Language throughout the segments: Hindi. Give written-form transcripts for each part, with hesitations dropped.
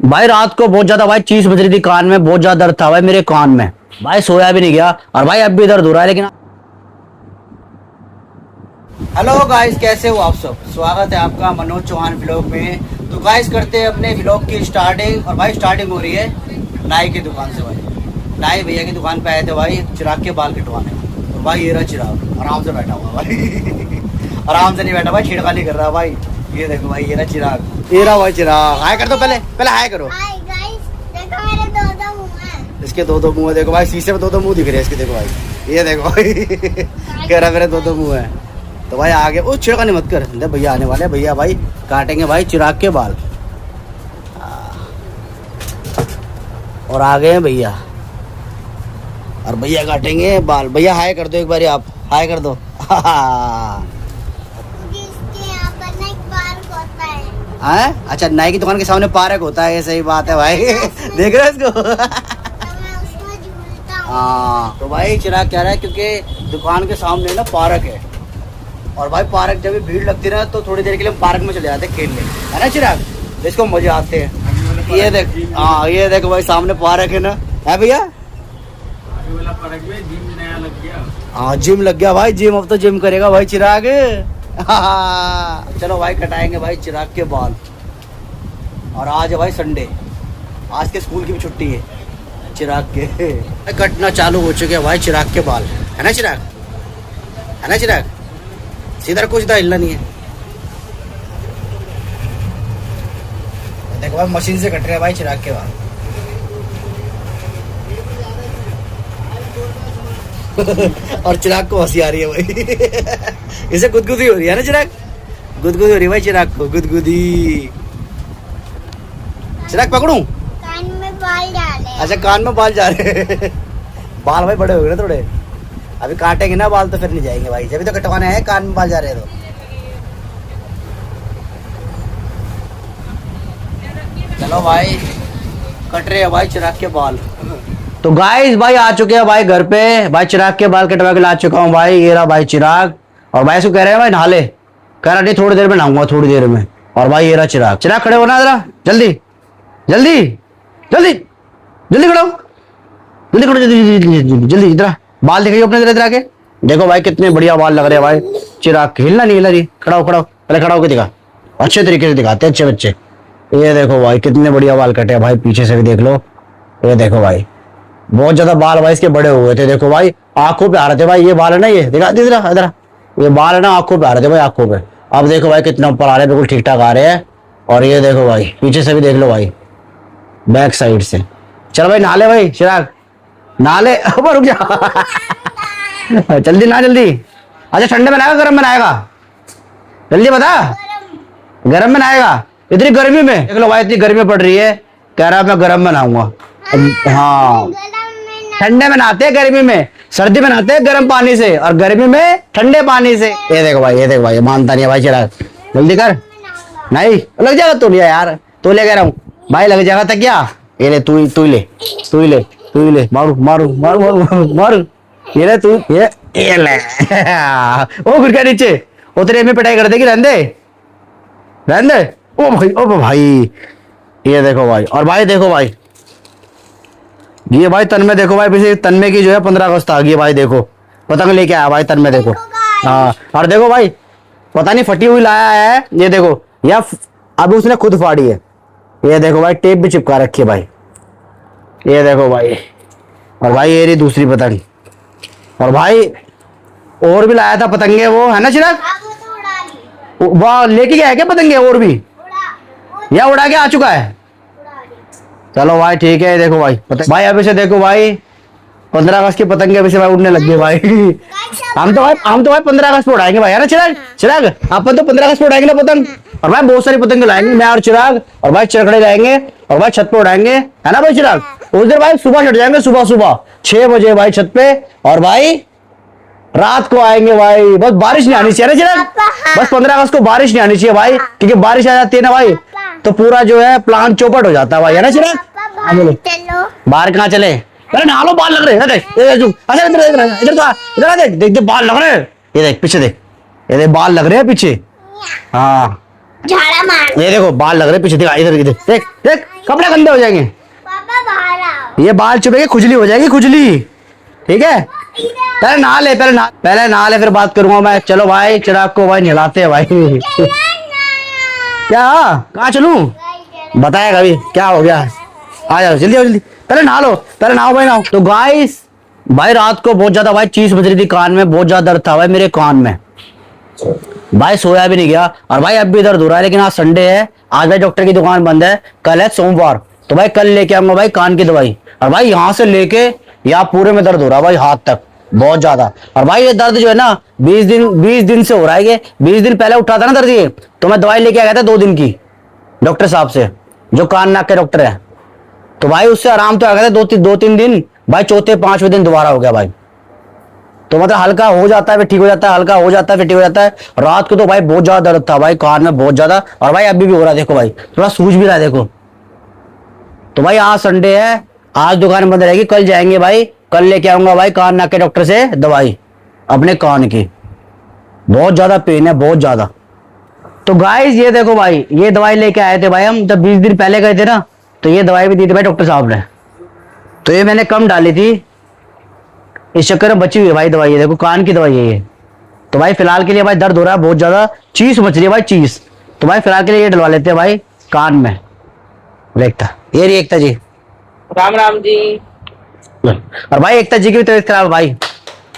भाई रात को बहुत ज्यादा भाई चीज बज रही थी कान में, बहुत ज्यादा दर्द था भाई मेरे कान में। भाई सोया भी नहीं गया और भाई अब भी दर्द हो रहा है लेकिन। हेलो गाइस, कैसे हो आप सब? स्वागत है आपका मनोज चौहान व्लॉग में। तो गाइस करते हैं अपने व्लॉग की स्टार्टिंग। और भाई स्टार्टिंग हो रही है नाई की दुकान से। भाई नाई भैया की दुकान पे आए थे भाई चिराग के बाल कटवाने। तो भाई ये रहा चिराग आराम से बैठा हुआ भाई आराम से नहीं बैठा भाई, छेड़खानी कर रहा भाई। ये देखो भाई, ये रहा चिराग, ये रहा भाई चिराग। हाय कर दो, पहले हाय करो। हाय गाइस, देखो मेरे दो मुंह हैं। इसके दो मुंह है, देखो भाई शीशे में दो मुंह दिख रहे हैं इसके। देखो भाई, ये देखो भाई कह रहा मेरे दो मुंह है। तो भाई आगे वो छिड़कानी मत कर, भैया आने वाले, भैया भाई काटेंगे भाई चिराग के बाल। और आ गए हैं भैया, और भैया काटेंगे बाल। भैया हाय कर दो एक बार, आप हाय कर दो जिसके यहाँ पर ना एक पार्क होता है। हाँ अच्छा, नाई की दुकान के सामने पार्क होता है, सही बात है भाई देख रहे हो इसको तो मैं उसमें झूलता हूँ। हाँ तो भाई चिराग कह रहा है क्योंकि दुकान के सामने ना पार्क है। और भाई पार्क जब भी भीड़ लगती है ना तो थोड़ी देर के लिए पार्क में चले जाते हैं खेलने, है ना चिराग? इसको मजे आते हैं। ये देख, हाँ ये देखो भाई सामने पार्क है ना, है भैया? हाँ जिम लग गया भाई, जिम अब तो जिम करेगा भाई चिराग। हाँ, चलो भाई कटाएंगे भाई चिराग के बाल। और आज है भाई संडे, आज के स्कूल की भी छुट्टी है चिराग के। कटना चालू हो चुके हैं भाई चिराग के बाल, है ना चिराग? है ना चिराग? सीधा कुछ तो हिलना नहीं है। देखो भाई मशीन से कट रहे हैं भाई चिराग के बाल और चिराग को हंसी आ रही है भाई इसे गुदगुदी हो रही है ना चिराग? गुदगुदी हो रही है भाई चिराग को, गुदगुदी। चिराग पकड़ूं? कान में बाल डाले। अच्छा कान में बाल जा रहे हैं बाल भाई बड़े हो गए ना थोड़े, अभी काटेंगे ना बाल तो फिर नहीं जाएंगे भाई, जब तो कटवाने हैं कान में बाल जा रहे हैं। तो चलो भाई कट रहे हैं भाई चिराग के बाल। तो गाइस भाई आ चुके हैं भाई घर पे, भाई चिराग के बाल कटवा के ला चुका हूँ भाई। ये रहा भाई चिराग। और भाई इसको कह रहे हैं भाई नहा ले, कह रहा नहीं थोड़ी देर में नहाऊंगा, थोड़ी देर में। और भाई ये रहा चिराग। चिराग खड़े हो ना जरा, जल्दी जल्दी जल्दी जल्दी खड़ो, जल्दी खड़ो, जल्दी जल्दी इधर बाल दिखाइए अपने इधर आके। देखो भाई कितने बढ़िया बाल लग रहे हैं भाई चिराग के। हिलना नहीं, हिलना नहीं, खड़ा हो खड़ा हो, पहले खड़ा होकर दिखा, अच्छे तरीके से दिखाते हैं अच्छे बच्चे। ये देखो भाई कितने बढ़िया बाल कटे हैं भाई, पीछे से भी देख लो। ये देखो भाई बहुत ज्यादा बाल भाई इसके बड़े हुए थे। देखो भाई आंखों पे आ रहे थे भाई, ये बाल है ना, ये दिखा दे इधर इधर, ये बाल है ना आंखों पे आ रहे थे भाई, आंखों पे। अब देखो भाई कितना ऊपर आ रहे हैं, बिल्कुल ठीक ठाक आ रहे हैं। और ये देखो भाई पीछे से भी देख लो भाई, बैक साइड से। चल भाई नहा ले भाई चिराग, नहा ले रुक जा जल्दी ना जल्दी। अच्छा ठंडे में नहाएगा गर्म में नहाएगा? जल्दी बता। गर्म में नहाएगा? इतनी गर्मी में देख लो भाई, इतनी गर्मी पड़ रही है, कह रहा मैं गर्म में नहाऊंगा। हाँ ठंडे में नहाते हैं, गर्मी में, सर्दी में नहाते हैं गर्म पानी से, और गर्मी में ठंडे पानी से। ये देखो भाई, ये देखो भाई, मानता नहीं है भाई चिराग। जल्दी कर, नहीं लग जाएगा तो लिया यार, तो ले कह रहा हूँ भाई, लग जाएगा तक क्या। ये ले तू ही ले, तू ही ले, तू ही ले, मारू मारू मारू मारू मारू। ये ले तू, ये ले ओ फिर क्या नीचे उतरे में पिटाई कर देगी, रहने दे रहने दे। ओ भाई ये देखो भाई। और भाई देखो भाई ये भाई तन में देखो भाई, पीछे तन में की जो है 15 अगस्त आ गई है भाई, देखो पतंग लेके आया भाई तन में, देखो। हाँ और देखो भाई पता नहीं फटी हुई लाया है, ये देखो, या अभी उसने खुद फाड़ी है। ये देखो भाई टेप भी चिपका रखी है भाई, ये देखो भाई। और भाई ये रही दूसरी पतंग। और भाई और भी लाया था पतंगे वो, है ना चिराग? वाह लेके गया है क्या पतंगे और भी, या उड़ा के आ चुका है? चलो भाई ठीक है। देखो भाई भाई अभी से देखो भाई 15 अगस्त की पतंगे अभी से भाई उड़ने लग गए भाई हम तो भाई 15 अगस्त पे उड़ाएंगे भाई, है ना चिराग? चिराग अपन तो 15 अगस्त पे उड़ाएंगे ना पतंग। और भाई बहुत सारी पतंगे लाएंगे मैं और चिराग, और भाई चरखड़े जाएंगे और भाई छत पे उड़ाएंगे, है ना भाई चिराग? उस दिन भाई सुबह चढ़ जाएंगे, सुबह सुबह 6 बजे भाई छत पे, और भाई रात को आएंगे भाई। बस बारिश नहीं आनी चाहिए ना चिराग, बस 15 अगस्त को बारिश नहीं आनी चाहिए भाई, क्योंकि बारिश आ जाती है ना भाई तो पूरा जो है प्लान चौपट हो जाता है भाई, है ना चिराग? बाहर कहाँ चले? अरे नहा लो, बाल लग रहे हैं, देख अच्छा इधर इधर इधर देख देख देख बाल लग रहे हैं, ये देख पीछे देख, ये देख बाल लग रहे हैं पीछे। हाँ झाड़ा मार। ये देखो बाल लग रहे पीछे, दिखा इधर इधर, देख देख कपड़े गंदे हो जाएंगे, पापा बाहर आओ। ये बाल चुभेंगे, खुजली हो जाएगी खुजली, ठीक है। पहले नहा ले, पहले नहा ले, फिर बात करूंगा मैं। चलो भाई चिराग को भाई नहलाते हैं भाई। क्या कहाँ चलूं, बताएगा अभी क्या हो गया। आ जाओ जल्दी आओ जल्दी, पहले नहा लो, पहले नहाओ भाई नहाओ। तो गाइस भाई रात को बहुत ज्यादा भाई चीज बज रही थी कान में, बहुत ज्यादा दर्द था भाई मेरे कान में भाई, सोया भी नहीं गया। और भाई अब भी दर्द हो रहा है, लेकिन आज संडे है, आज भाई डॉक्टर की दुकान बंद है, कल है सोमवार, तो भाई कल लेके आऊंगा भाई कान की दवाई। और भाई यहाँ से लेके यहाँ पूरे में दर्द हो रहा है भाई, हाथ तक बहुत ज्यादा। और भाई ये दर्द जो है ना 20 दिन से हो रहा है, ये 20 दिन पहले उठा था ना दर्द ये, तो मैं दवाई लेके आ गया था 2 दिन की डॉक्टर साहब से, जो कान नाक के डॉक्टर है। तो भाई उससे आराम तो आ गया था 2-3 दिन भाई, चौथे 5वें दिन दोबारा हो गया भाई। तो मतलब हल्का हो जाता है फिर ठीक हो जाता है, हल्का हो जाता है फिर ठीक हो जाता है। रात को तो भाई बहुत ज्यादा दर्द था भाई कान में, बहुत ज्यादा। और भाई अभी भी हो रहा है, देखो भाई थोड़ा सूज भी रहा है देखो। तो भाई आज संडे है, आज दुकान बंद रहेगी, कल जाएंगे भाई, कल लेके आऊंगा भाई कान नाक के डॉक्टर से दवाई अपने कान की, बहुत ज्यादा पेन है बहुत ज्यादा। तो गाइस ये देखो भाई, ये दवाई लेके आए थे भाई हम, जब 20 दिन पहले गए थे ना, तो ये दवाई भी दी थी भाई डॉक्टर साहब ने। तो ये मैंने कम डाली थी, इस चक्कर में बची हुई है भाई दवाई, ये देखो कान की दवाई है ये। तो भाई फिलहाल के लिए भाई दर्द हो रहा है बहुत ज्यादा, चीज मच रही है भाई चीज, तो भाई फिलहाल के लिए ये डलवा लेते हैं भाई कान में। एकता, ये रही एकता जी, राम राम जी। और भाई एकता जी की भी तबीयत खराब है भाई,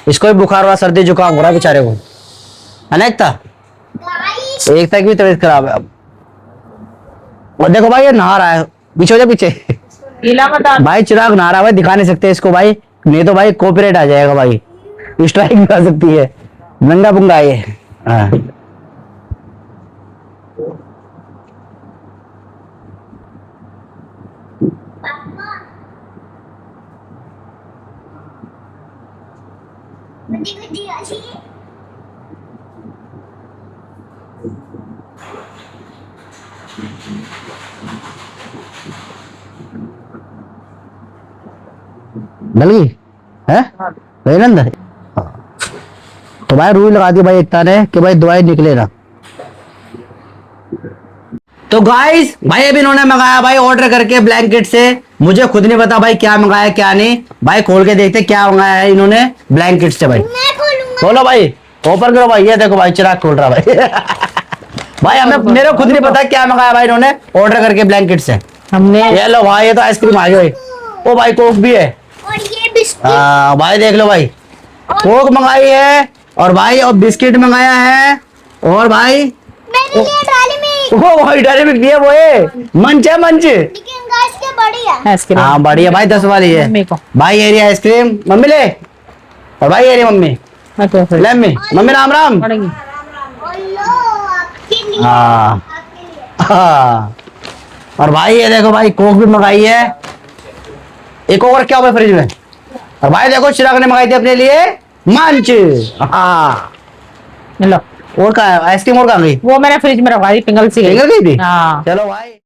इसको भी बुखार हुआ, सर्दी जुकाम हो रहा है बेचारे को, है ना एकता। गाइस एकता की भी तबीयत खराब है अब। और देखो भाई ये नहा रहा है, पीछे हो जा पीछे। गीला मत आ। भाई चिराग नहा रहा है भाई, दिखा नहीं सकते इसको भाई, नहीं तो भाई कॉपीराइट आ जाएगा भाई, स्ट्राइक भी आ सकती है, नंगा पुंगा ये। हाँ। गुड्डी गुड्डी अच्छी। डल गई है गई ना अंदर। तो भाई रूई लगा दी भाई एकता ने कि भाई दवाई निकले ना। तो गाइस भाई अभी इन्होंने मंगाया भाई ऑर्डर करके ब्लैंकेट से, मुझे खुद नहीं पता भाई क्या मंगाया क्या नहीं, भाई खोल के देखते क्या मंगाया है इन्होंने ब्लैंकेट से। भाई मैं खोलूंगा। खोलो भाई, ओपन करो भाई, ये देखो भाई चिराग खोल रहा भाई। भाई हमें, मेरे को खुद नहीं पता क्या मंगाया भाई इन्होंने ऑर्डर करके ब्लैंकेट से। हमने ये लो भाई, ये तो आइसक्रीम आ गई, ओ भाई कोक भी है। और ये बिस्किट हाँ भाई देख लो भाई, कोक मंगाई है, और भाई और बिस्किट मंगाया है, और भाई मेरे लिए डाली में, वो भाई डायरी मिल्क दिया, वो है मंच है मंच। लेकिन गाइस के बड़ी है। आइसक्रीम हाँ बढ़िया भाई 10 वाली है मम्मी को। भाई, ये रही आइसक्रीम मम्मी ले, और भाई ये रही मम्मी मैं तो फिर ले मम्मी, मम्मी राम राम। पड़ेगी। और लो आपके लिए, हाँ आपके लिए। हाँ, और भाई ये देखो भाई कोक भी मंगाई है, एक और क्या हुआ फ्रिज में। और भाई देखो चिराग ने मंगाई थी अपने लिए मंच। हाँ लो और कहा आइसक्रीम और कहाँ गई, वो मैंने फ्रिज में रखवा दी, पिघल सी पिघल गई थी? हाँ। चलो भाई।